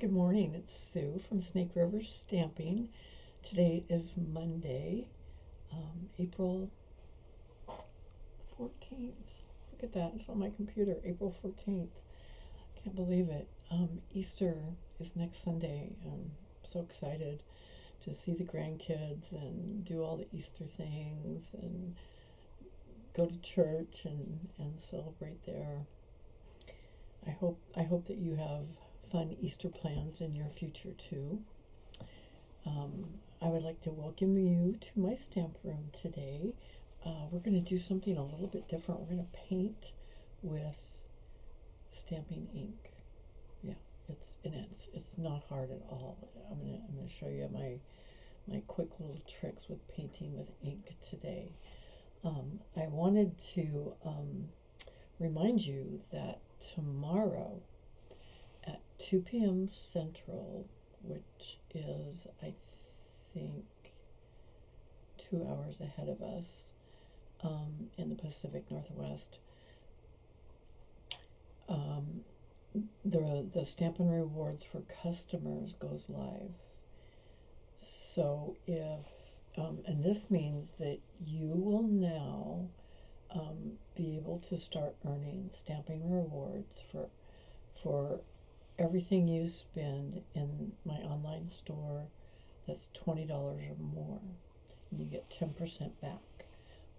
Good morning, it's Sue from Snake River Stamping. Today is Monday, April 14th. Look at that, it's on my computer, April 14th. Can't believe it. Easter is next Sunday. I'm so excited to see the grandkids and do all the Easter things and go to church and celebrate there. I hope that you have fun Easter plans in your future too. I would like to welcome you to my stamp room today. We're going to do something a little bit different. We're going to paint with stamping ink. Yeah, it's not hard at all. I'm going to show you my quick little tricks with painting with ink today. I wanted to remind you that tomorrow at 2 p.m. Central, which is, I think, 2 hours ahead of us in the Pacific Northwest, the Stampin' Rewards for customers goes live. So if, and this means that you will now be able to start earning stamping rewards for everything you spend in my online store that's $20 or more. And you get 10% back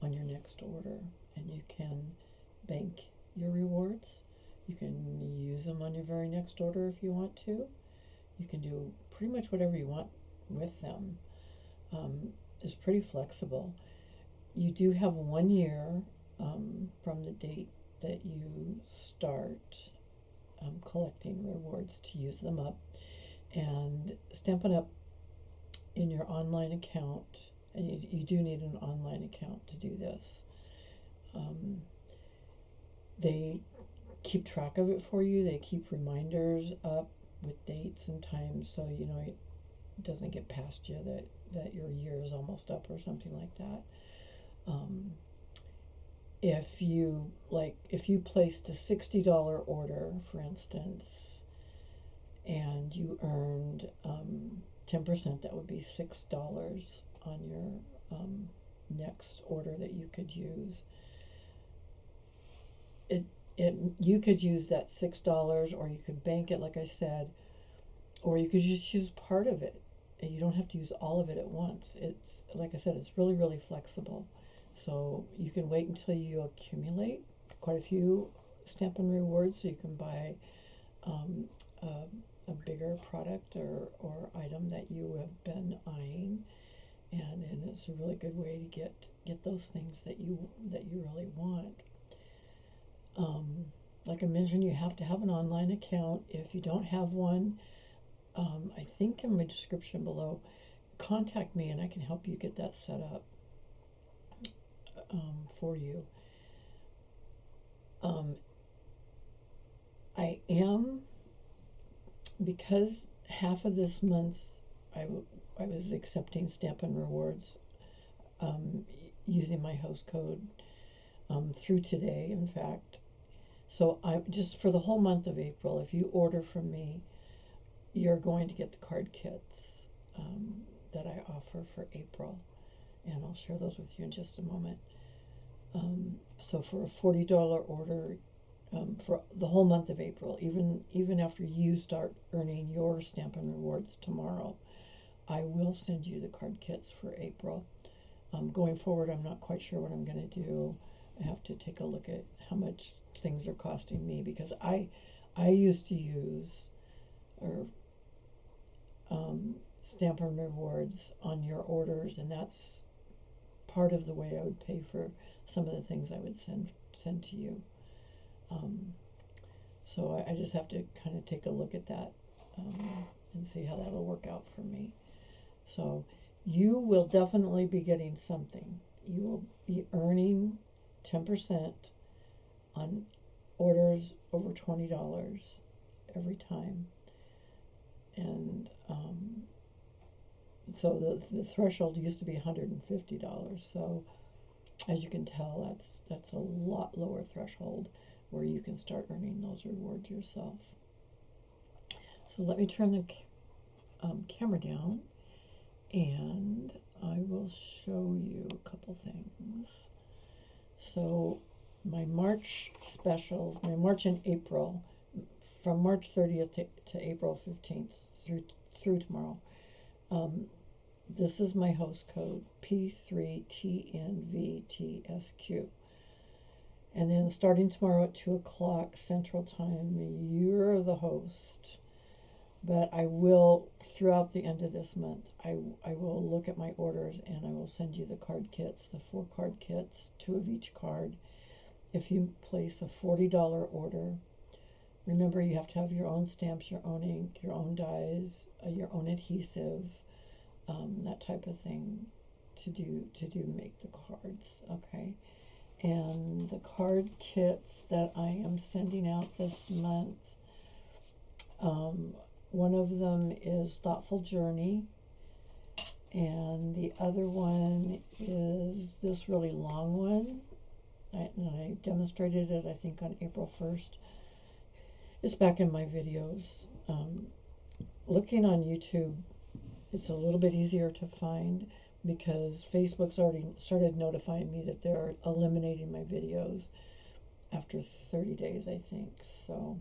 on your next order. And you can bank your rewards. You can use them on your very next order if you want to. You can do pretty much whatever you want with them. It's pretty flexible. You do have 1 year from the date that you start collecting rewards to use them up, and Stampin' Up in your online account, and you do need an online account to do this. They keep track of it for you. They keep reminders up with dates and times, so you know it doesn't get past you that your year is almost up or something like that. If you placed a $60 order, for instance, and you earned 10%, that would be $6 on your next order that you could use. You could use that $6, or you could bank it, like I said, or you could just use part of it. You don't have to use all of it at once. It's, like I said, it's really, really flexible. So you can wait until you accumulate quite a few Stampin' Rewards so you can buy a bigger product or item that you have been eyeing, and it's a really good way to get those things that you really want. Like I mentioned, you have to have an online account. If you don't have one, I think in my description below, contact me and I can help you get that set up for you. I am, because half of this month I was accepting Stampin' Rewards using my host code through today, in fact. So I just, for the whole month of April, if you order from me, you're going to get the card kits that I offer for April, and I'll share those with you in just a moment. So for a $40 order for the whole month of April, even after you start earning your Stampin' Rewards tomorrow, I will send you the card kits for April. Going forward, I'm not quite sure what I'm going to do. I have to take a look at how much things are costing me, because I used to use Stampin' Rewards on your orders, and that's part of the way I would pay for some of the things I would send to you. So I just have to kind of take a look at that and see how that'll work out for me. So you will definitely be getting something. You will be earning 10% on orders over $20 every time. And so the threshold used to be $150. So as you can tell, that's a lot lower threshold where you can start earning those rewards yourself. So let me turn the camera down, and I will show you a couple things. So my March specials, my March and April, from March 30th to April 15th through tomorrow. This is my host code, P3TNVTSQ. And then starting tomorrow at 2 o'clock Central Time, you're the host. But I will, throughout the end of this month, I will look at my orders and I will send you the card kits, the 4 card kits, 2 of each card. If you place a $40 order, remember you have to have your own stamps, your own ink, your own dyes, your own adhesive, that type of thing to make the cards, okay? And the card kits that I am sending out this month, one of them is Thoughtful Journey, and the other one is this really long one. I demonstrated it, I think, on April 1st. It's back in my videos. Looking on YouTube, it's a little bit easier to find because Facebook's already started notifying me that they're eliminating my videos after 30 days, I think. So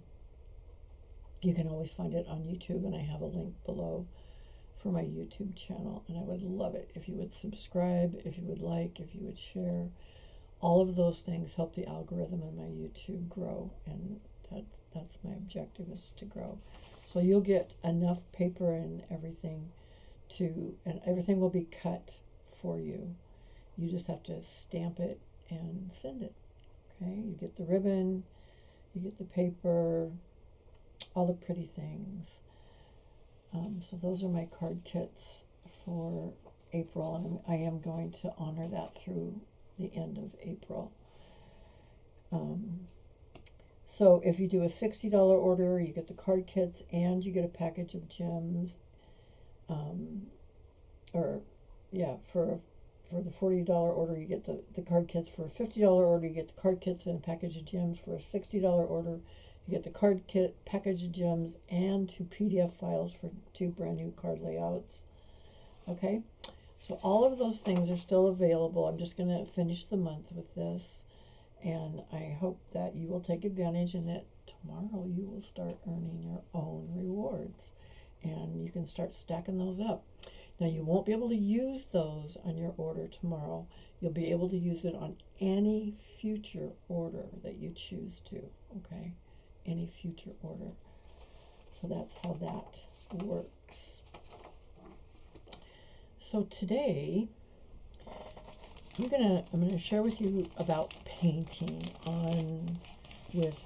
you can always find it on YouTube, and I have a link below for my YouTube channel. And I would love it if you would subscribe, if you would like, if you would share. All of those things help the algorithm in my YouTube grow, and that's my objective, is to grow. So you'll get enough paper and everything and everything will be cut for you. You just have to stamp it and send it. Okay, you get the ribbon, you get the paper, all the pretty things. So those are my card kits for April, and I am going to honor that through the end of April. So if you do a $60 order, you get the card kits and you get a package of gems. For the $40 order, you get the card kits. For a $50 order, you get the card kits and a package of gems. For a $60 order, you get the card kit, package of gems, and 2 PDF files for 2 brand new card layouts. Okay, so all of those things are still available. I'm just going to finish the month with this, and I hope that you will take advantage and that tomorrow you will start earning your own rewards, and you can start stacking those up. Now, you won't be able to use those on your order tomorrow. You'll be able to use it on any future order that you choose to, okay? Any future order. So that's how that works. So today, I'm gonna share with you about painting with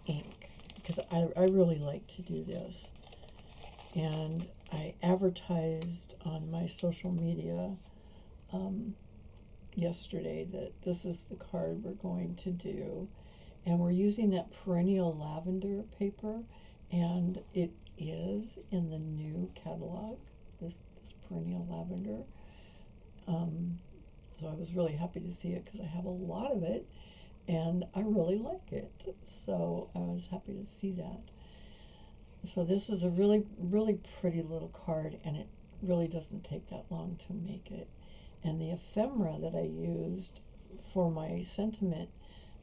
ink, because I really like to do this. And I advertised on my social media yesterday that this is the card we're going to do, and we're using that Perennial Lavender paper, and it is in the new catalog, this Perennial Lavender. So I was really happy to see it because I have a lot of it and I really like it, so I was happy to see that. So this is a really, really pretty little card, and it really doesn't take that long to make it. And the ephemera that I used for my sentiment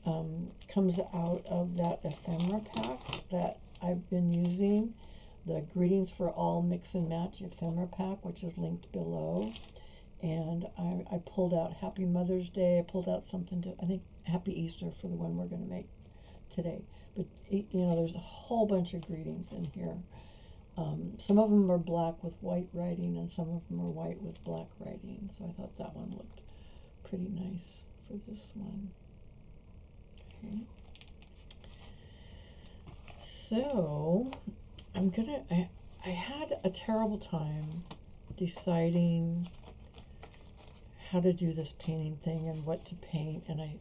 comes out of that ephemera pack that I've been using, the Greetings for All Mix and Match ephemera pack, which is linked below. And I pulled out Happy Mother's Day. I pulled out something I think Happy Easter for the one we're going to make today. But, you know, there's a whole bunch of greetings in here. Some of them are black with white writing, and some of them are white with black writing. So I thought that one looked pretty nice for this one. Okay. So I had a terrible time deciding how to do this painting thing and what to paint, and I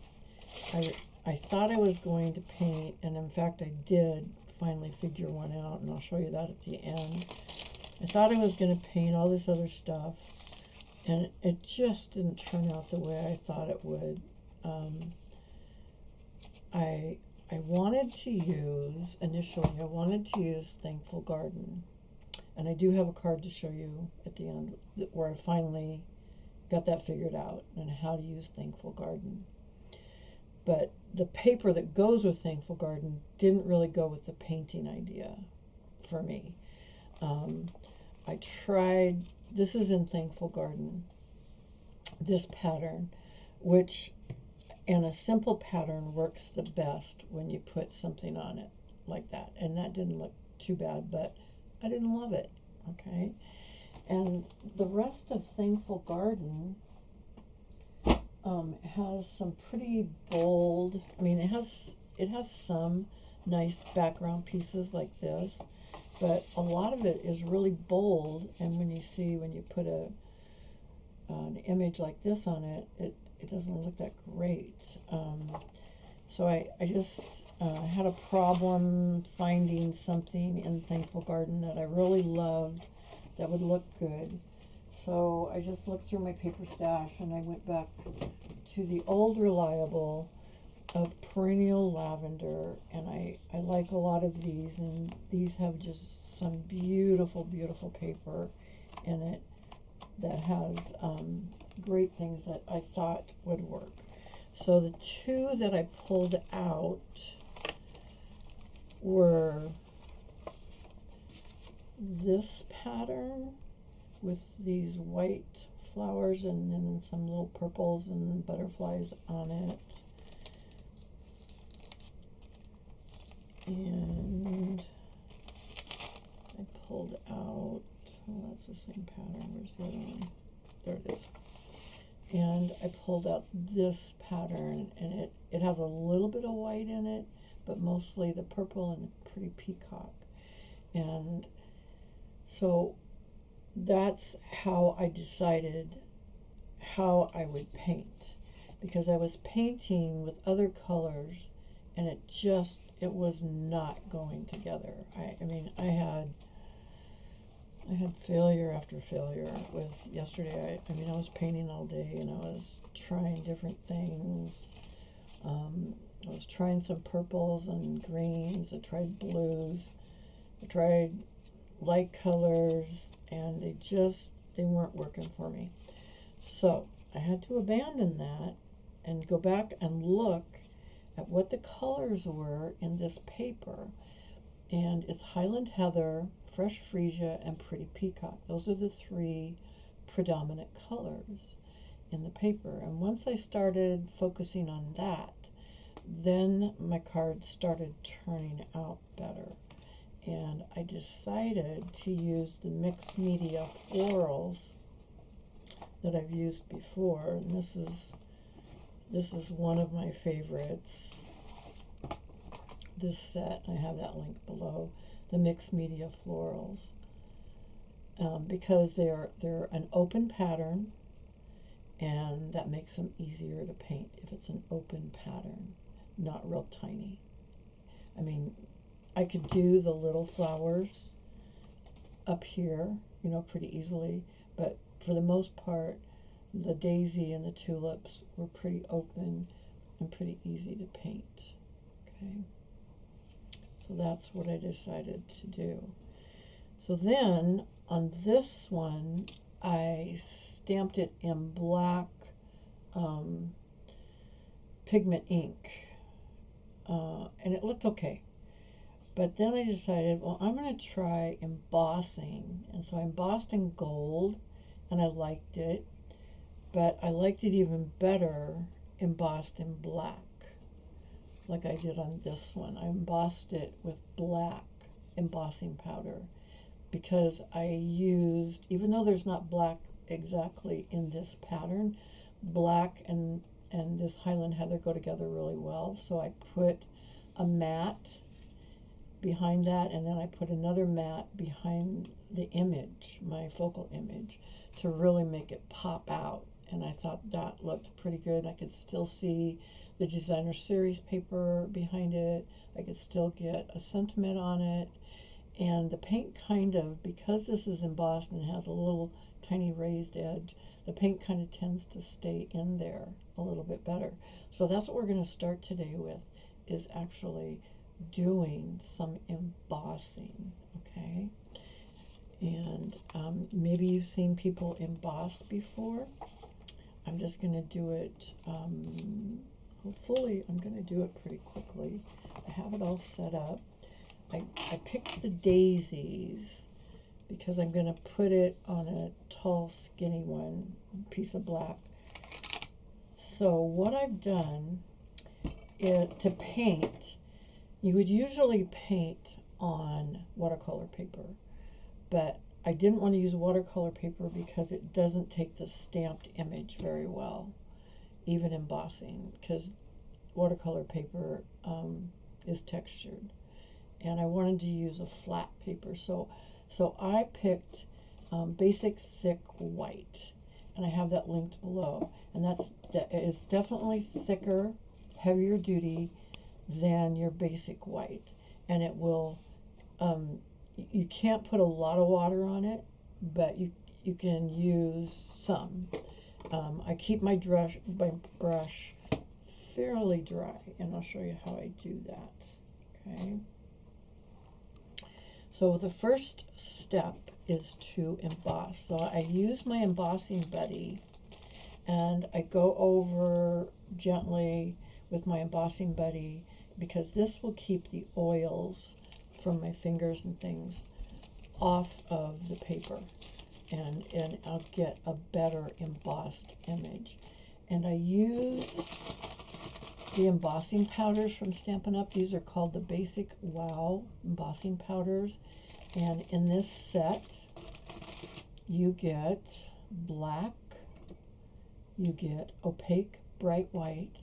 thought I was going to paint, and in fact I did finally figure one out, and I'll show you that at the end. I thought I was going to paint all this other stuff, and it just didn't turn out the way I thought it would. wanted to use, initially, I wanted to use Thankful Garden. And I do have a card to show you at the end where I finally got that figured out and how to use Thankful Garden. But the paper that goes with Thankful Garden didn't really go with the painting idea for me. I tried, this is in Thankful Garden, this pattern, which, and a simple pattern works the best when you put something on it like that. And that didn't look too bad, but I didn't love it, okay? And the rest of Thankful Garden has some pretty bold, I mean, it has some nice background pieces like this, but a lot of it is really bold, and when you put an image like this on it, it doesn't look that great. So I just had a problem finding something in Thankful Garden that I really loved that would look good. So I just looked through my paper stash and I went back to the old reliable of Perennial Lavender, and I like a lot of these, and these have just some beautiful, beautiful paper in it that has great things that I thought would work. So the two that I pulled out were this pattern with these white flowers and then some little purples and butterflies on it. And I pulled out, oh, that's the same pattern. Where's the other one? There it is. And I pulled out this pattern, and it has a little bit of white in it, but mostly the purple and the pretty peacock. And so that's how I decided how I would paint, because I was painting with other colors and it was not going together. I mean, I had failure after failure with yesterday. I mean, I was painting all day and I was trying different things. I was trying some purples and greens. I tried blues. I tried light colors, and they weren't working for me. So I had to abandon that and go back and look at what the colors were in this paper. And it's Highland Heather, Fresh Freesia, and Pretty Peacock. Those are the three predominant colors in the paper. And once I started focusing on that, then my cards started turning out better. And I decided to use the mixed media florals that I've used before. And this is one of my favorites. This set, I have that link below, the mixed media florals, because they're an open pattern, and that makes them easier to paint if it's an open pattern, not real tiny. I mean, I could do the little flowers up here, you know, pretty easily, but for the most part, the daisy and the tulips were pretty open and pretty easy to paint. Okay. So that's what I decided to do. So then on this one, I stamped it in black pigment ink, and it looked okay. But then I decided, well, I'm going to try embossing. And so I embossed in gold, and I liked it. But I liked it even better embossed in black, like I did on this one. I embossed it with black embossing powder because I used, even though there's not black exactly in this pattern, black and this Highland Heather go together really well. So I put a matte behind that, and then I put another matte behind the image, my focal image, to really make it pop out. And I thought that looked pretty good. I could still see the designer series paper behind it. I could still get a sentiment on it. And the paint kind of, because this is embossed and has a little tiny raised edge, the paint kind of tends to stay in there a little bit better. So that's what we're going to start today with, is actually doing some embossing, okay? And maybe you've seen people emboss before. I'm just going to do it, hopefully I'm going to do it pretty quickly. I have it all set up. I picked the daisies because I'm going to put it on a tall, skinny one, piece of black. So what I've done is to paint, you would usually paint on watercolor paper, but I didn't want to use watercolor paper because it doesn't take the stamped image very well, even embossing, because watercolor paper is textured. And I wanted to use a flat paper, so I picked basic thick white, and I have that linked below. And that is definitely thicker, heavier duty than your basic white, and it will. You can't put a lot of water on it, but you can use some. I keep my brush fairly dry, and I'll show you how I do that. Okay. So the first step is to emboss. So I use my embossing buddy, and I go over gently with my embossing buddy because this will keep the oils from my fingers and things off of the paper, and I'll get a better embossed image. And I use the embossing powders from Stampin' Up. These are called the Basic Wow embossing powders, and in this set you get black, you get opaque bright white,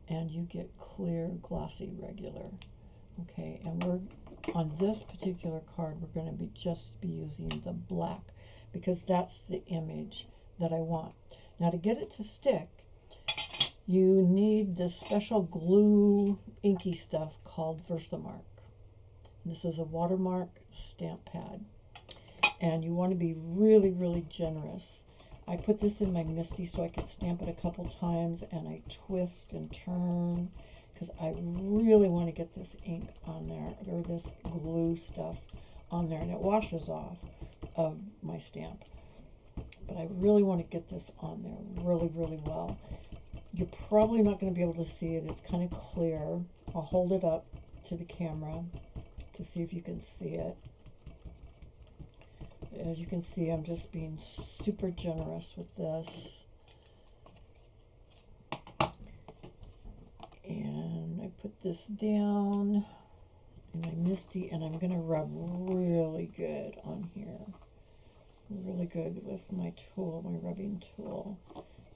and you get clear glossy regular. Okay, and we're on this particular card, we're going to be using the black because that's the image that I want. Now to get it to stick, you need this special glue inky stuff called Versamark. This is a watermark stamp pad, and you want to be really, really generous. I put this in my MISTI so I could stamp it a couple times, and I twist and turn because I really want to get this ink on there, or this glue stuff on there, and it washes off of my stamp. But I really want to get this on there really, really well. You're probably not going to be able to see it. It's kind of clear. I'll hold it up to the camera to see if you can see it. As you can see, I'm just being super generous with this. And I put this down in my MISTI, and I'm going to rub really good on here. Really good with my tool, my rubbing tool,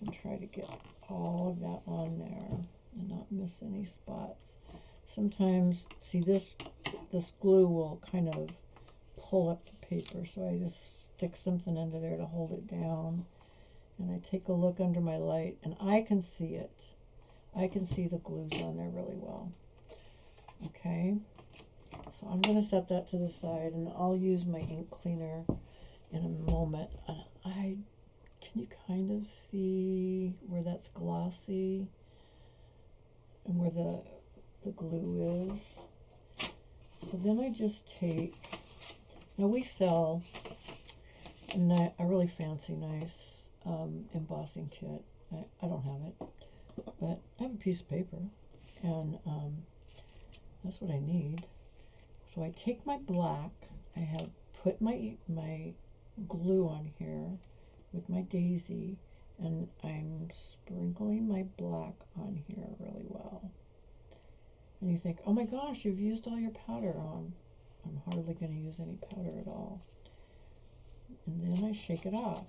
and try to get all of that on there and not miss any spots. Sometimes, see, this glue will kind of pull up the paper, so I just stick something under there to hold it down, and I take a look under my light, and I can see it. I can see the glues on there really well. Okay, so I'm going to set that to the side, and I'll use my ink cleaner in a moment. Can you kind of see where that's glossy and where the glue is? So then I just take, now we sell a really fancy, nice embossing kit. I don't have it, but I have a piece of paper, and that's what I need. So I take my black, I have put my glue on here with my daisy, and I'm sprinkling my black on here really well. And you think, oh my gosh, you've used all your powder on. I'm hardly going to use any powder at all. And then I shake it off.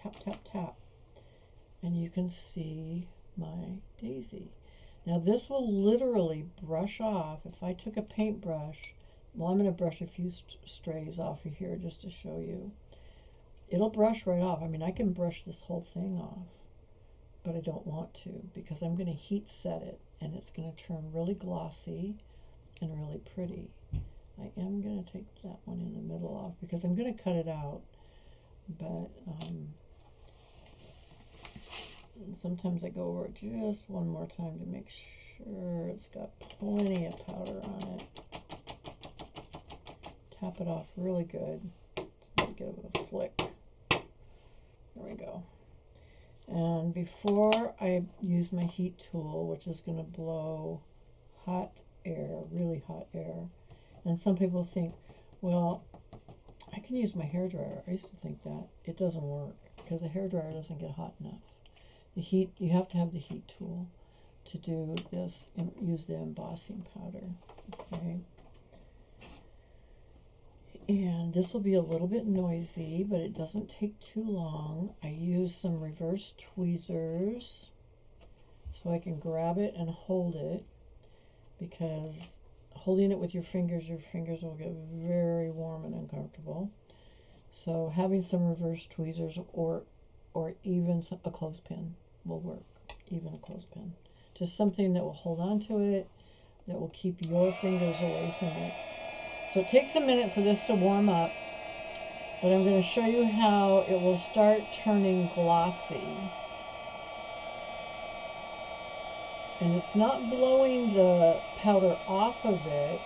Tap, tap, tap. And you can see my daisy. Now this will literally brush off. If I took a paintbrush, well, I'm going to brush a few strays off of here just to show you. It'll brush right off. I mean, I can brush this whole thing off, but I don't want to because I'm going to heat set it, and it's going to turn really glossy and really pretty. I am going to take that one in the middle off because I'm going to cut it out, but sometimes I go over it just one more time to make sure it's got plenty of powder on it. Tap it off really good. Let's give it a flick. There we go. And before I use my heat tool, which is going to blow hot air, really hot air, and some people think, well, I can use my hairdryer. I used to think that. It doesn't work because the hairdryer doesn't get hot enough. The heat, you have to have the heat tool to do this and use the embossing powder. Okay. And this will be a little bit noisy, but it doesn't take too long. I use some reverse tweezers so I can grab it and hold it, because holding it with your fingers will get very warm and uncomfortable. So having some reverse tweezers or even a clothespin will work, even a clothespin. Just something that will hold on to it, that will keep your fingers away from it. So it takes a minute for this to warm up, but I'm going to show you how it will start turning glossy. And it's not blowing the powder off of it.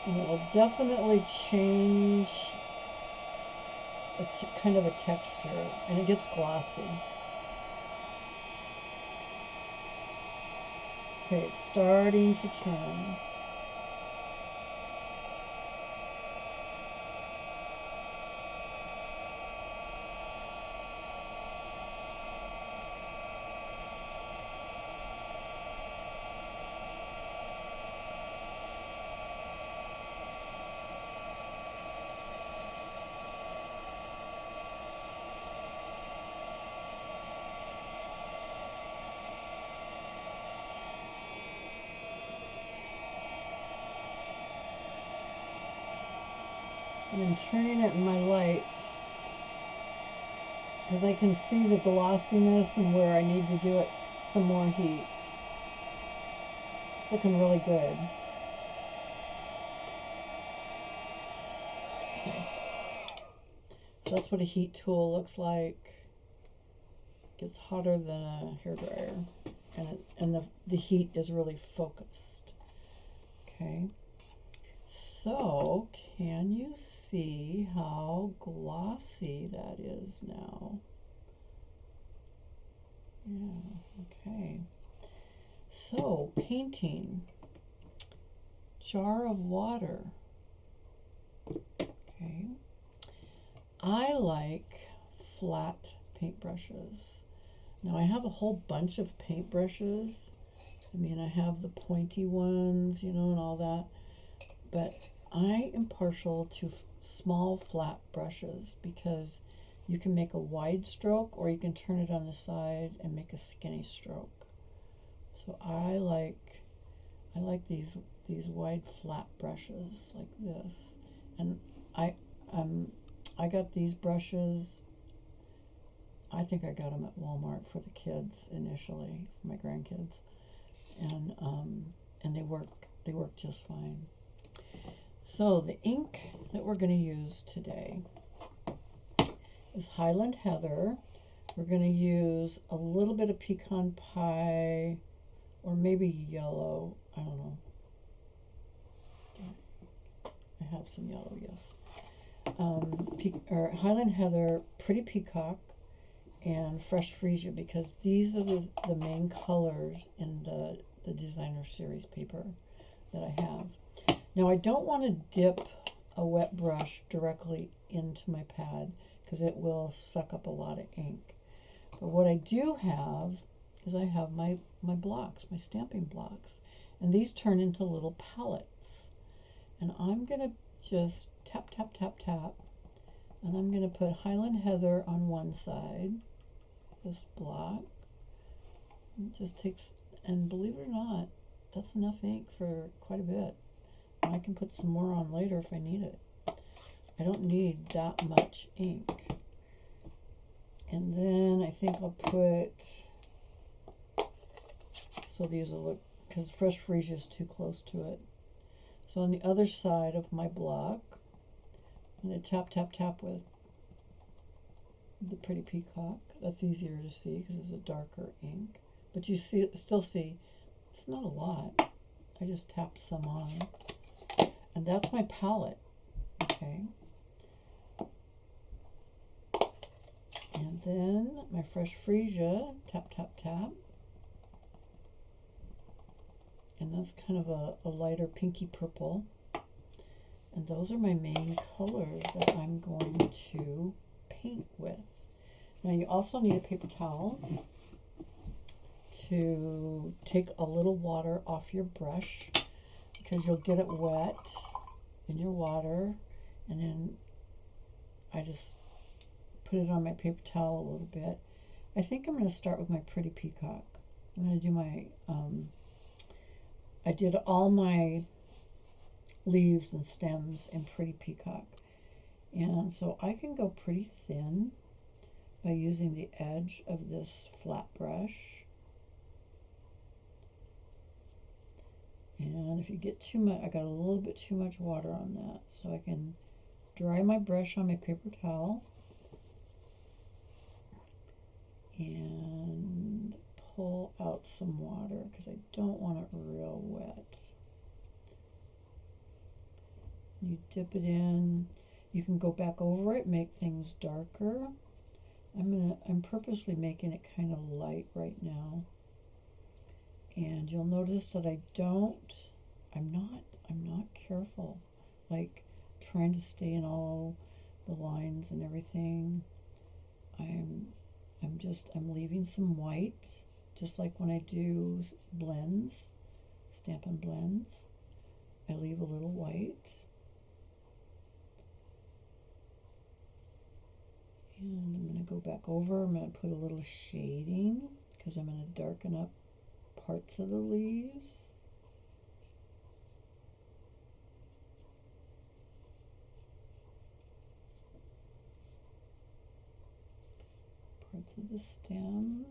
And it will definitely change kind of a texture, and it gets glossy. Okay, it's starting to turn. And I'm turning it in my light because I can see the glossiness and where I need to do it some more heat. It's looking really good. Okay. So that's what a heat tool looks like. It gets hotter than a hairdryer, and the heat is really focused. Okay. So, can you see how glossy that is now? Yeah, okay. So, painting. Jar of water. Okay. I like flat paintbrushes. Now, I have a whole bunch of paintbrushes. I mean, I have the pointy ones, you know, and all that. But I am partial to small flat brushes because you can make a wide stroke or you can turn it on the side and make a skinny stroke. So I like these wide flat brushes like this. And I got these brushes. I think I got them at Walmart for the kids initially, for my grandkids, and they work just fine. So the ink that we're going to use today is Highland Heather. We're going to use a little bit of pecan pie, or maybe yellow. I don't know. I have some yellow, yes. Highland Heather, Pretty Peacock, and Fresh Freesia, because these are the main colors in the designer series paper that I have. Now I don't want to dip a wet brush directly into my pad because it will suck up a lot of ink. But what I do have is I have my blocks, my stamping blocks, and these turn into little palettes. And I'm going to just tap, tap, tap, tap, and I'm going to put Highland Heather on one side, this block. It just takes, and believe it or not, that's enough ink for quite a bit. I can put some more on later if I need it. I don't need that much ink. And then I think I'll put, so these will look, because Fresh Freesia is too close to it. So on the other side of my block, I'm going to tap, tap, tap with the Pretty Peacock. That's easier to see because it's a darker ink. But you still see, it's not a lot. I just tapped some on. And that's my palette, okay? And then my Fresh Freesia, tap, tap, tap. And that's kind of a lighter pinky purple. And those are my main colors that I'm going to paint with. Now you also need a paper towel to take a little water off your brush because you'll get it wet in your water, and then I just put it on my paper towel a little bit. I think I'm going to start with my Pretty Peacock. I'm going to do my, I did all my leaves and stems in Pretty Peacock, and so I can go pretty thin by using the edge of this flat brush. And if you get too much, I got a little bit too much water on that, so I can dry my brush on my paper towel and pull out some water because I don't want it real wet. You dip it in. You can go back over it, make things darker. I'm purposely making it kind of light right now. And you'll notice that I'm not careful, like trying to stay in all the lines and everything. I'm leaving some white, just like when I do blends, Stampin' blends. I leave a little white. And I'm going to go back over. I'm going to put a little shading because I'm going to darken up parts of the leaves. Parts of the stems.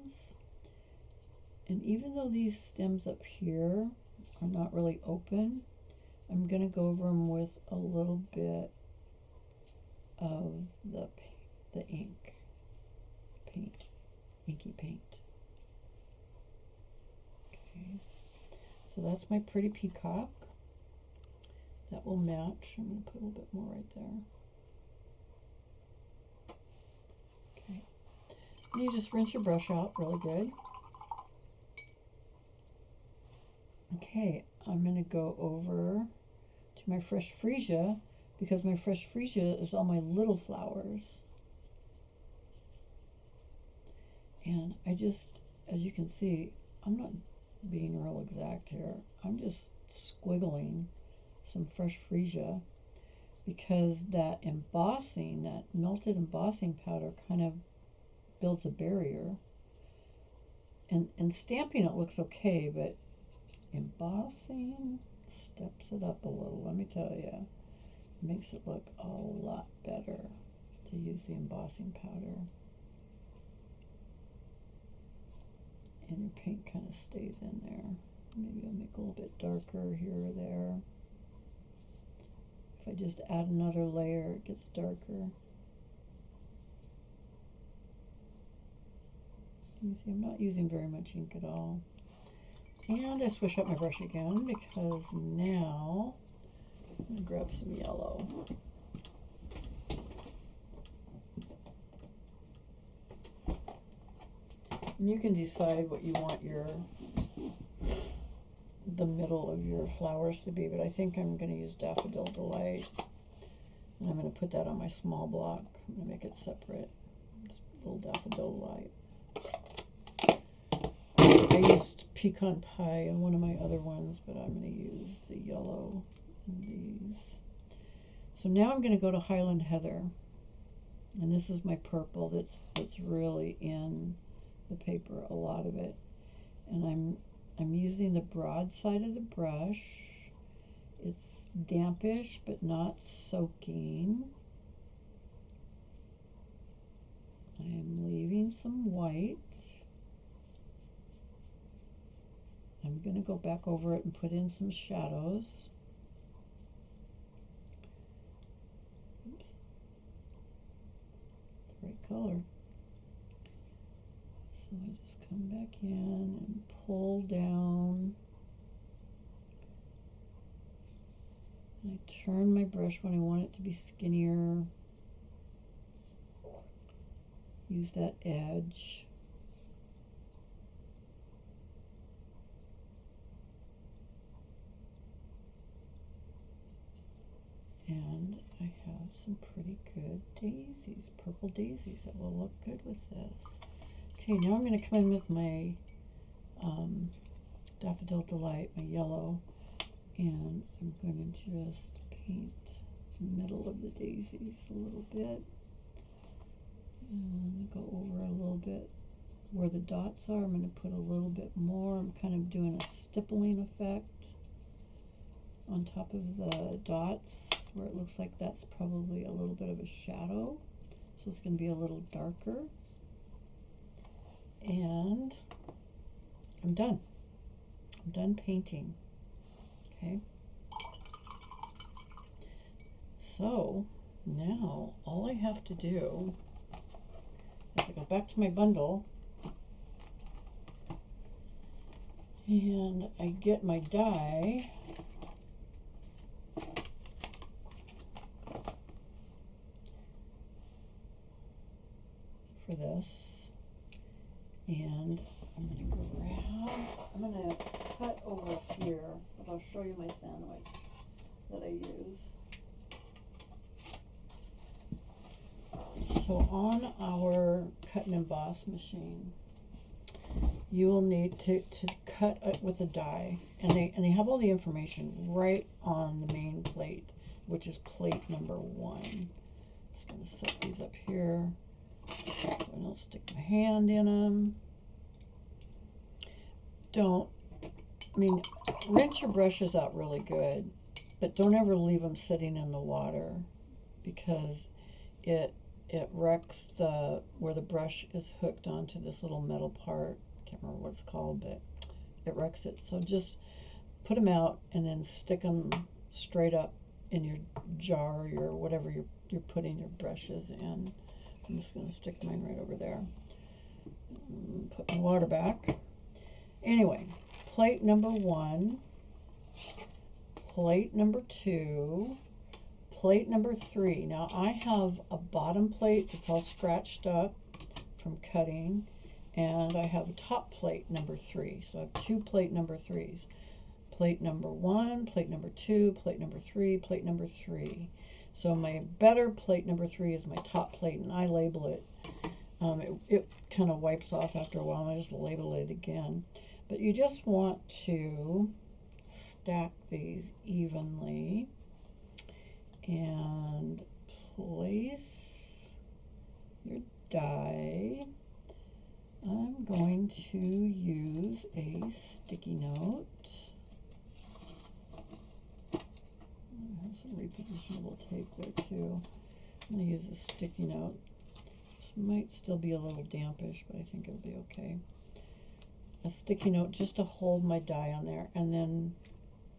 And even though these stems up here are not really open, I'm going to go over them with a little bit of the ink, inky paint. Okay, so that's my Pretty Peacock. That will match. I'm going to put a little bit more right there. Okay, and you just rinse your brush out really good. Okay, I'm going to go over to my Fresh Freesia because my Fresh Freesia is all my little flowers. And I just, as you can see, I'm not being real exact here. I'm just squiggling some Fresh Freesia because that embossing, that melted embossing powder kind of builds a barrier. And stamping it looks okay, but embossing steps it up a little, let me tell you. It makes it look a lot better to use the embossing powder. And your paint kind of stays in there. Maybe I'll make a little bit darker here or there. If I just add another layer, it gets darker. You see, I'm not using very much ink at all. And I switch up my brush again because now I'm going to grab some yellow. And you can decide what you want the middle of your flowers to be, but I think I'm going to use Daffodil Delight. And I'm going to put that on my small block. I'm going to make it separate. Just a little Daffodil Delight. I used Pecan Pie in one of my other ones, but I'm going to use the yellow in these. So now I'm going to go to Highland Heather. And this is my purple that's really in the paper, a lot of it. And I'm using the broad side of the brush. It's dampish but not soaking. I'm leaving some white. I'm going to go back over it and put in some shadows. Oops. color. So I just come back in and pull down. I turn my brush when I want it to be skinnier. Use that edge. And I have some pretty good daisies, purple daisies that will look good with this. Okay, now I'm going to come in with my Daffodil Delight, my yellow, and I'm going to just paint the middle of the daisies a little bit. And go over a little bit where the dots are. I'm going to put a little bit more. I'm kind of doing a stippling effect on top of the dots where it looks like that's probably a little bit of a shadow. So it's going to be a little darker. And I'm done. I'm done painting. Okay. So now all I have to do is I go back to my bundle and I get my die for this, and I'm going to cut over here. I'll show you my sandwich that I use. So on our cut and emboss machine, you will need to cut it with a die, and they have all the information right on the main plate, which is plate number 1. Just going to set these up here so I don't stick my hand in them. Rinse your brushes out really good, but don't ever leave them sitting in the water because it wrecks where the brush is hooked onto this little metal part. Can't remember what it's called, but it wrecks it. So just put them out and then stick them straight up in your jar or your whatever you're putting your brushes in. I'm just going to stick mine right over there. Put my water back. Anyway, plate number 1, plate number 2, plate number 3. Now I have a bottom plate that's all scratched up from cutting, and I have a top plate number 3. So I have 2 plate number 3s. Plate number 1, plate number 2, plate number 3, plate number 3. So my better plate number 3 is my top plate, and I label it. It kind of wipes off after a while, and I just label it again. But you just want to stack these evenly and place your die. I'm going to use a sticky note. I have some repositionable tape there too. I'm going to use a sticky note. This might still be a little dampish, but I think it'll be okay. A sticky note just to hold my die on there, and then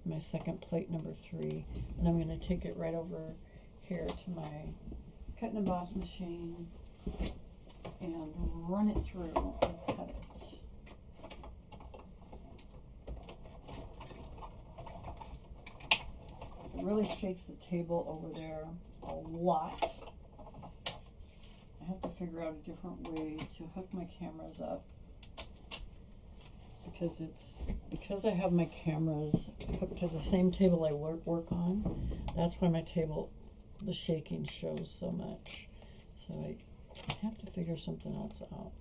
my second plate number 3, and I'm going to take it right over here to my cut and emboss machine and run it through and cut it. It really shakes the table over there a lot. I have to figure out a different way to hook my cameras up, because I have my cameras hooked to the same table I work on. That's why my table, the shaking shows so much. So I have to figure something else out.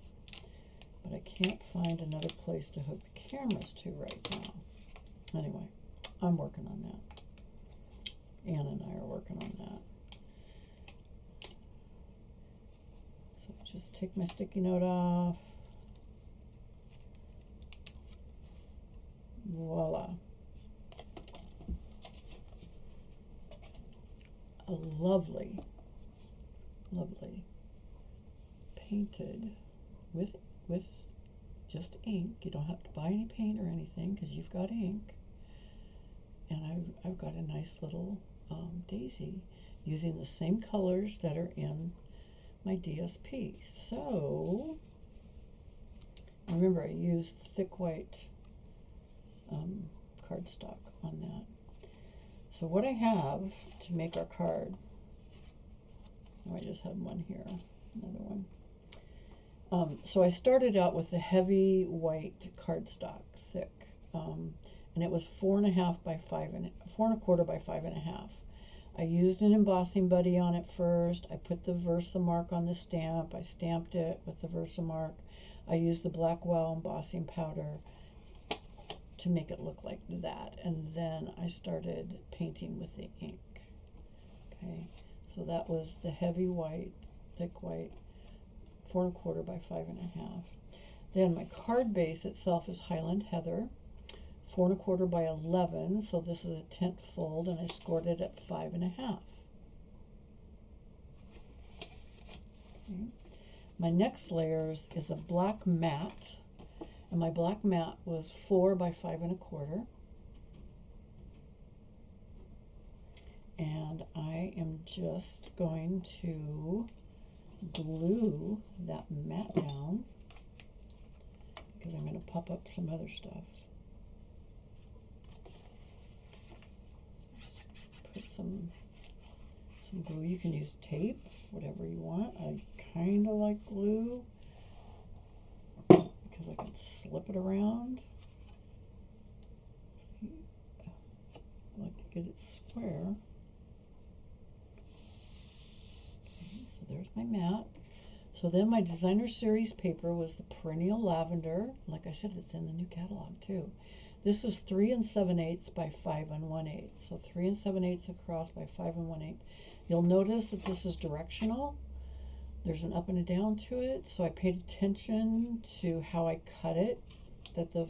But I can't find another place to hook the cameras to right now. Anyway, I'm working on that. Ann and I are working on that. So just take my sticky note off. Voila. A lovely, lovely painted with just ink. You don't have to buy any paint or anything because you've got ink. And I've got a nice little daisy using the same colors that are in my DSP. So remember, I used thick white cardstock on that. So what I have to make our card, oh, I just had one here, another one. So I started out with the heavy white cardstock, thick, and it was 4.25 by 5.25 by 5.5. I used an embossing buddy on it first. I put the Versamark on the stamp. I stamped it with the Versamark. I used the black wow embossing powder to make it look like that, and then I started painting with the ink. Okay, so that was the heavy white, thick white, 4.25 by 5.5. Then my card base itself is Highland Heather, 4.25 by 11, so this is a tint fold, and I scored it at 5.5. Okay. My next layers is a black matte, and my black matte was 4 by 5.25. And I am just going to glue that matte down because I'm going to pop up some other stuff. Put some glue. You can use tape, whatever you want. I kind of like glue because I can slip it around. I like to get it square. Okay, so there's my matte. So then my designer series paper was the Perennial Lavender. Like I said, it's in the new catalog too. This is 3 7/8 by 5 1/8. So 3 7/8 across by 5 1/8. You'll notice that this is directional. There's an up and a down to it. So I paid attention to how I cut it. That the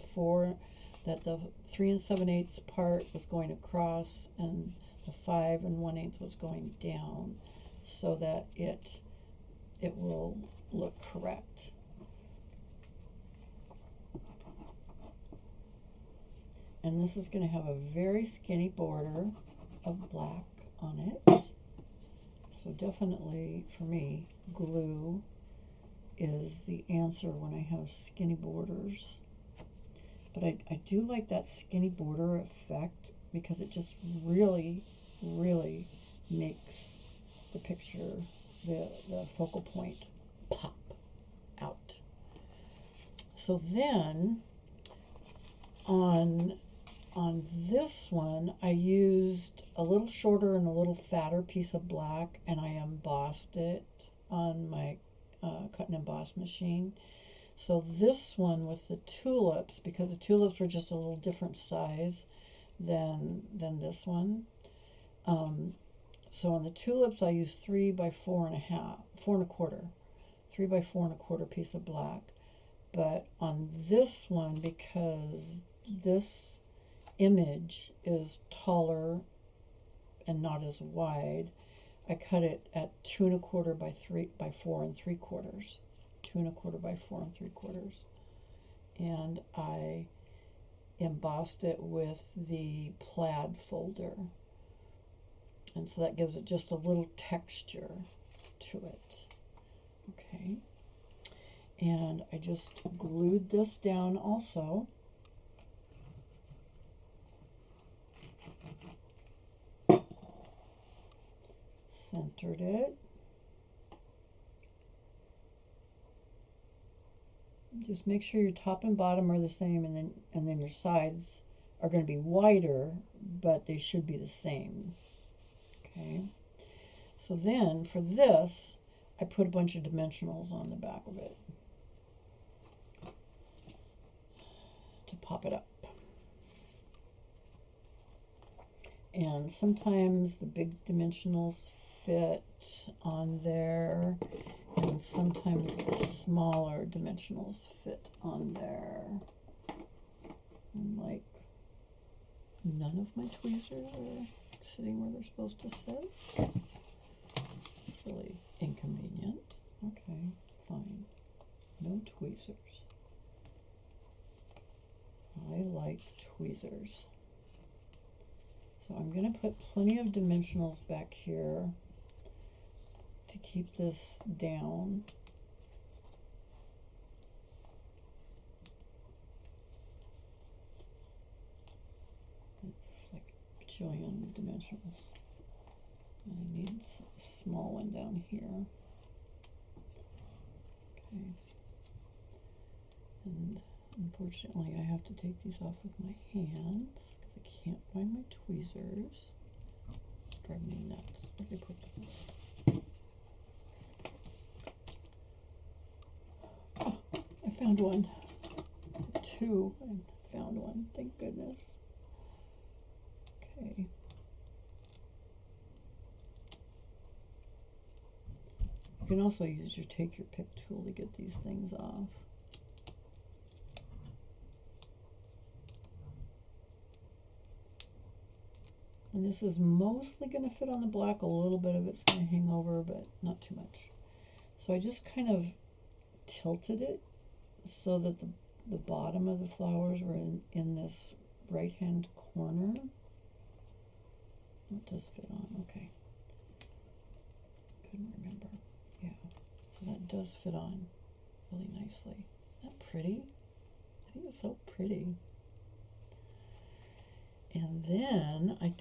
3 7/8 part was going across and the 5 1/8 was going down, so that it will look correct. And this is going to have a very skinny border of black on it. So definitely, for me, glue is the answer when I have skinny borders. But I do like that skinny border effect because it just really, really makes the picture, the focal point pop out. So then on this one, I used a little shorter and a little fatter piece of black, and I embossed it on my cut and emboss machine. So this one with the tulips, because the tulips were just a little different size than this one. So on the tulips, I used 3 by 4.25, 3 by 4.25 piece of black. But on this one, because this image is taller and not as wide, I cut it at 2.25 by 4 3/4, 2.25 by 4 3/4, and I embossed it with the plaid folder, and so that gives it just a little texture to it. Okay, and I just glued this down also. Centered it. Just make sure your top and bottom are the same, and then your sides are going to be wider, but they should be the same. Okay. So then for this, I put a bunch of dimensionals on the back of it to pop it up. And sometimes the big dimensionals fit on there, and sometimes the smaller dimensionals fit on there. And like, none of my tweezers are sitting where they're supposed to sit. It's really inconvenient. Okay, fine. No tweezers. I like tweezers. So I'm going to put plenty of dimensionals back here to to keep this down. It's like a bajillion dimensionals. I need a small one down here. Okay. And unfortunately, I have to take these off with my hands because I can't find my tweezers. It's driving me nuts. Where did I put those? Oh, I found one. Two. I found one. Thank goodness. Okay. You can also use your take your pick tool to get these things off. And this is mostly going to fit on the black. A little bit of it's going to hang over, but not too much. So I just kind of tilted it so that the bottom of the flowers were in this right-hand corner. It does fit on, okay. Couldn't remember. Yeah, so that does fit on really nicely. Isn't that pretty? I think it's so pretty. And then I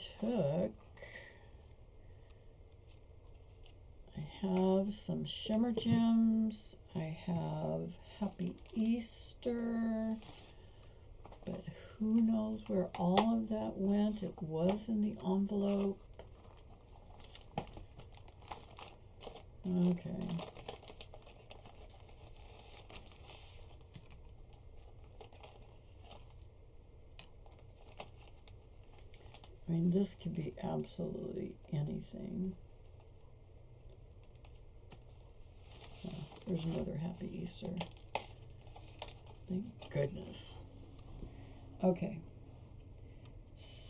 have some shimmer gems. I have Happy Easter, but who knows where all of that went. It was in the envelope. Okay. I mean, this could be absolutely anything. Oh, there's another Happy Easter. Thank goodness. Okay.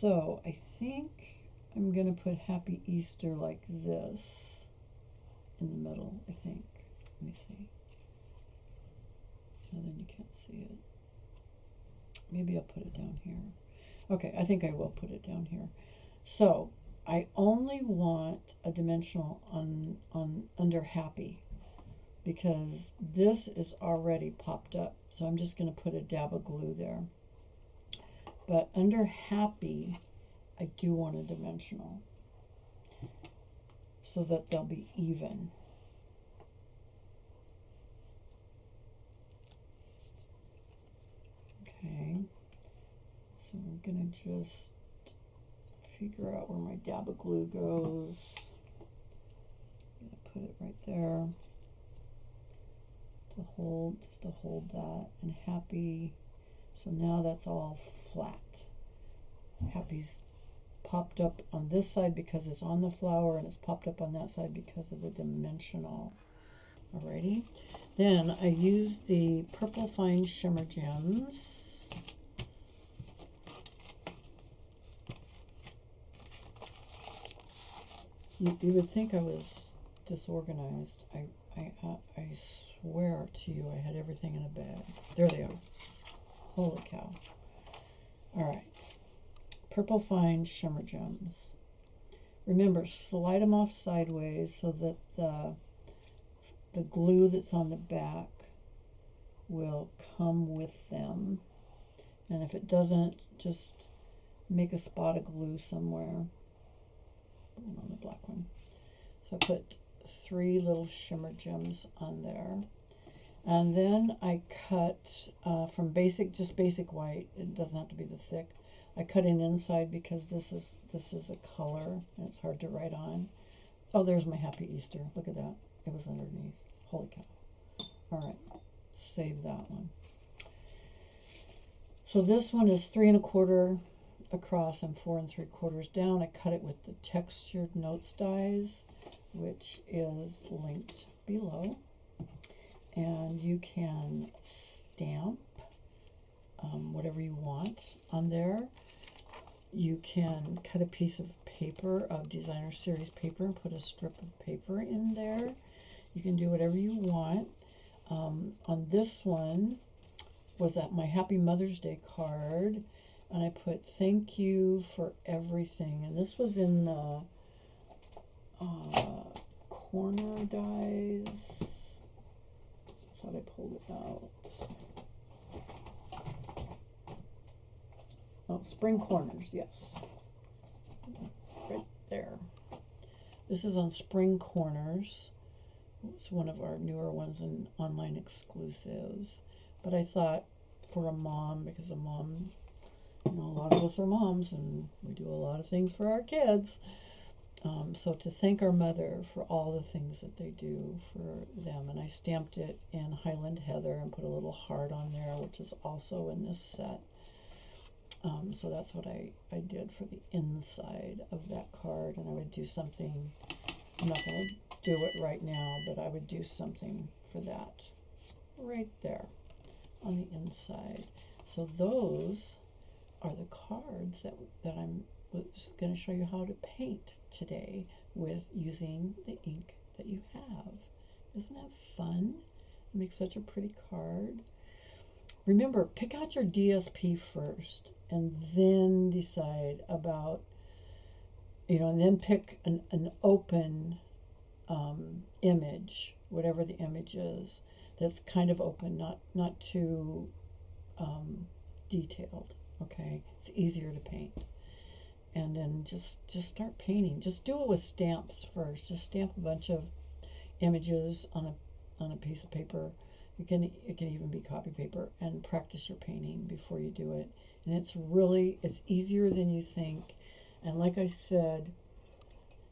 So I think I'm going to put Happy Easter like this in the middle, I think. Let me see. Oh, then you can't see it. Maybe I'll put it down here. Okay, I think I will put it down here. So I only want a dimensional on under Happy because this is already popped up. So I'm just going to put a dab of glue there. But under Happy, I do want a dimensional so that they'll be even. Okay, so I'm going to just figure out where my dab of glue goes. I'm going to put it right there to hold, just to hold that, and Happy. So now that's all flat. Happy's popped up on this side because it's on the flower, and it's popped up on that side because of the dimensional. Alrighty. Then I use the Purple Fine Shimmer Gems. You would think I was disorganized. I swear to you, I had everything in a bag. There they are. Holy cow. Alright. Purple Fine Shimmer Gems. Remember, slide them off sideways so that the glue that's on the back will come with them. And if it doesn't, just make a spot of glue somewhere. On the black one. So I put 3 little shimmer gems on there. And then I cut from just basic white. It doesn't have to be the thick. I cut an inside because this is a color and it's hard to write on. Oh, there's my Happy Easter. Look at that. It was underneath. Holy cow. Alright, save that one. So this one is 3 1/4 across and 4 3/4 down. I cut it with the textured notes dies, which is linked below. And you can stamp whatever you want on there. You can cut a piece of paper, of Designer Series paper, and put a strip of paper in there. You can do whatever you want. On this one was my Happy Mother's Day card, and I put thank you for everything. And this was in the corner dies. Thought I pulled it out. Oh, spring corners, yes. Right there. This is on spring corners. It's one of our newer ones and online exclusives. But I thought for a mom, because a mom, you know, a lot of us are moms and we do a lot of things for our kids. So to thank our mother for all the things that they do for them. And I stamped it in Highland Heather and put a little heart on there, which is also in this set. So that's what I did for the inside of that card. And I would do something, I'm not going to do it right now, but I would do something for that right there on the inside. So those are the cards that I'm going to show you how to paint today with using the ink that you have. Isn't that fun? It makes such a pretty card. Remember, pick out your DSP first and then decide about, you know, and then pick an open image, whatever the image is, that's kind of open, not too detailed, okay? It's easier to paint. And then just start painting. Just do it with stamps first. Just stamp a bunch of images on a piece of paper. It can even be copy paper, and practice your painting before you do it. And it's easier than you think. And like I said,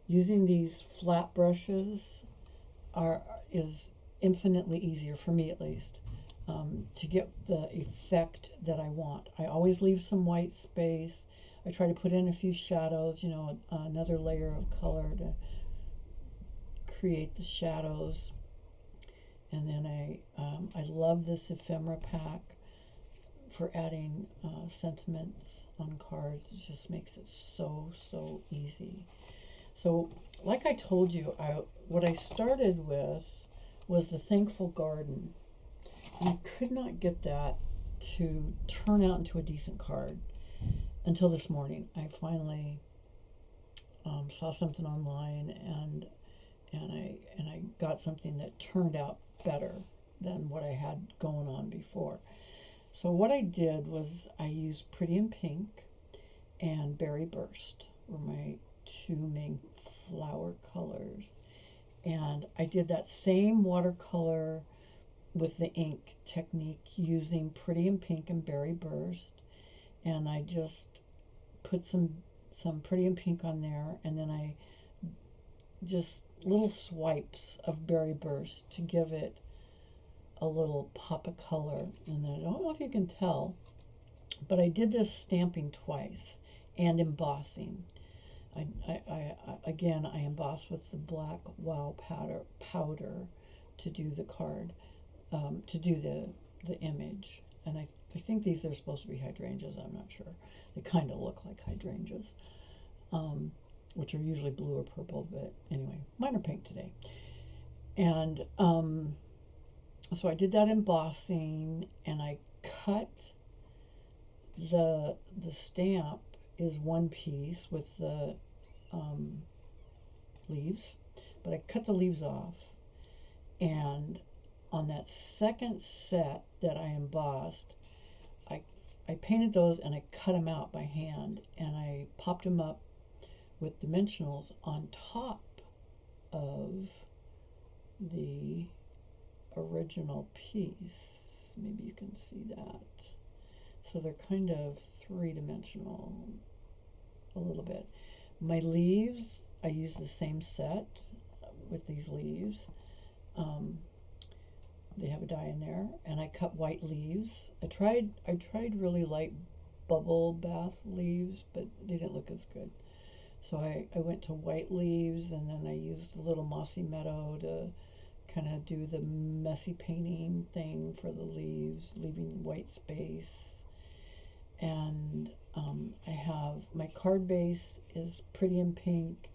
using these flat brushes is infinitely easier, for me at least, to get the effect that I want. I always leave some white space. I try to put in a few shadows, you know, another layer of color to create the shadows. And then I love this ephemera pack for adding sentiments on cards. It just makes it so easy. So like I told you, what I started with was the Thankful Garden. And I could not get that to turn out into a decent card until this morning. I finally saw something online and I got something that turned out better than what I had going on before. So what I did was I used Pretty in Pink and Berry Burst were my two main flower colors. And I did that same watercolor with the ink technique using Pretty in Pink and Berry Burst. And I just put some Pretty in Pink on there, and then I just little swipes of Berry Burst to give it a little pop of color. And I don't know if you can tell, but I did this stamping twice and embossing. Again, I embossed with the black wow powder to do the card, to do the image. And I think these are supposed to be hydrangeas. I'm not sure. They kind of look like hydrangeas, which are usually blue or purple. But anyway, mine are pink today. And so I did that embossing, and I cut the stamp is one piece with the leaves, but I cut the leaves off, and on that second set that I embossed, I painted those and I cut them out by hand, and I popped them up with dimensionals on top of the original piece. Maybe you can see that. So they're kind of three-dimensional a little bit. My leaves, I use the same set with these leaves. They have a die in there, and I cut white leaves. I tried really light bubble bath leaves, but they didn't look as good. So I went to white leaves, and then I used a little Mossy Meadow to kind of do the messy painting thing for the leaves, leaving white space. And I have my card base is Pretty in Pink,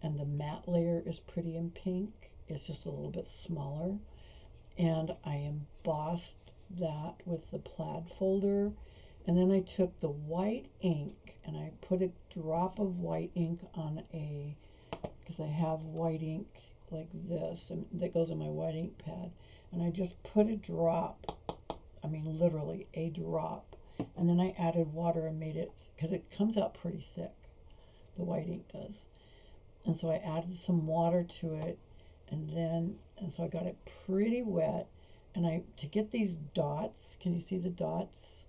and the matte layer is Pretty in Pink. It's just a little bit smaller. And I embossed that with the plaid folder. And then I took the white ink and I put a drop of white ink on because I have white ink like this, and that goes on my white ink pad, and I just put a drop, I mean literally a drop, and then I added water and made it, because it comes out pretty thick, the white ink does, and so I added some water to it, and so I got it pretty wet, and to get these dots, can you see the dots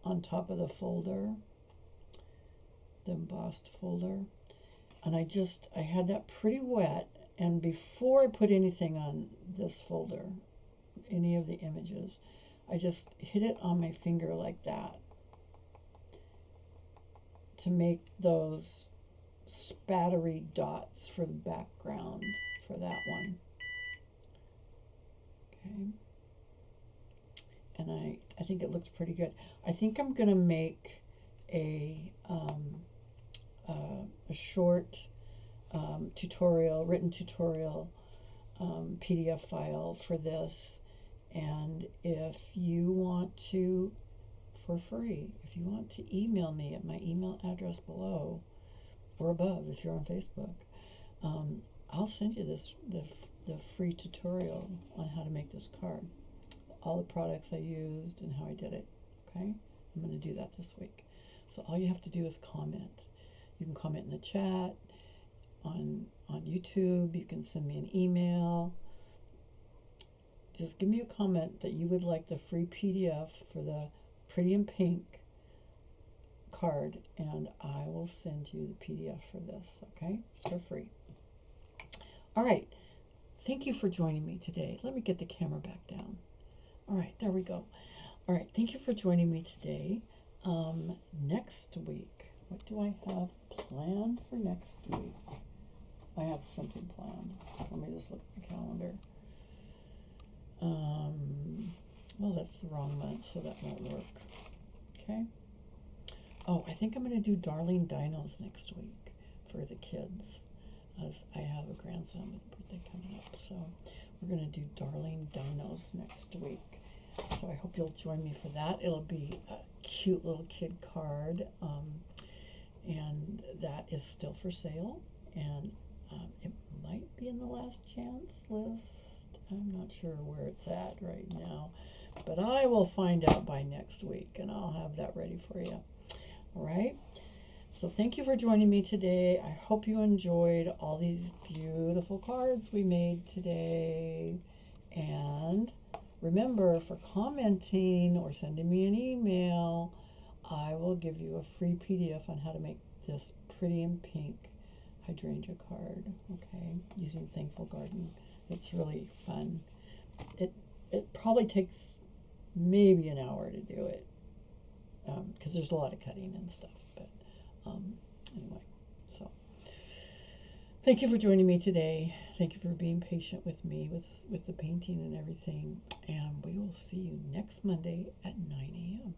on top of the folder, the embossed folder? And I had that pretty wet, and before I put anything on this folder, any of the images, I just hit it on my finger like that to make those spattery dots for the background for that one. Okay. And I think it looks pretty good. I think I'm going to make a short written tutorial PDF file for this. And if you want to, for free, if you want to email me at my email address below or above if you're on Facebook, I'll send you the free tutorial on how to make this card. All the products I used and how I did it. Okay, I'm going to do that this week. So all you have to do is comment. You can comment in the chat on YouTube. You can send me an email. Just give me a comment that you would like the free PDF for the Pretty in Pink card, and I will send you the PDF for this, okay, for free. All right, thank you for joining me today. Let me get the camera back down. All right, there we go. All right, thank you for joining me today. Next week, what do I have planned for next week? I have something planned. Let me just look at the calendar. Well, that's the wrong month, so that won't work. Okay. Oh, I think I'm going to do Darling Dinos next week for the kids, as I have a grandson with a birthday coming up. So we're going to do Darling Dinos next week. So I hope you'll join me for that. It'll be a cute little kid card, and that is still for sale, and it might be in the last chance list. I'm not sure where it's at right now, but I will find out by next week, and I'll have that ready for you. All right, so thank you for joining me today. I hope you enjoyed all these beautiful cards we made today, and remember, for commenting or sending me an email, I will give you a free PDF on how to make this Pretty in Pink hydrangea card, okay, using Thankful Garden. It's really fun. It probably takes maybe an hour to do it, because there's a lot of cutting and stuff, but anyway, so thank you for joining me today. Thank you for being patient with me with the painting and everything, and we will see you next Monday at 9 a.m.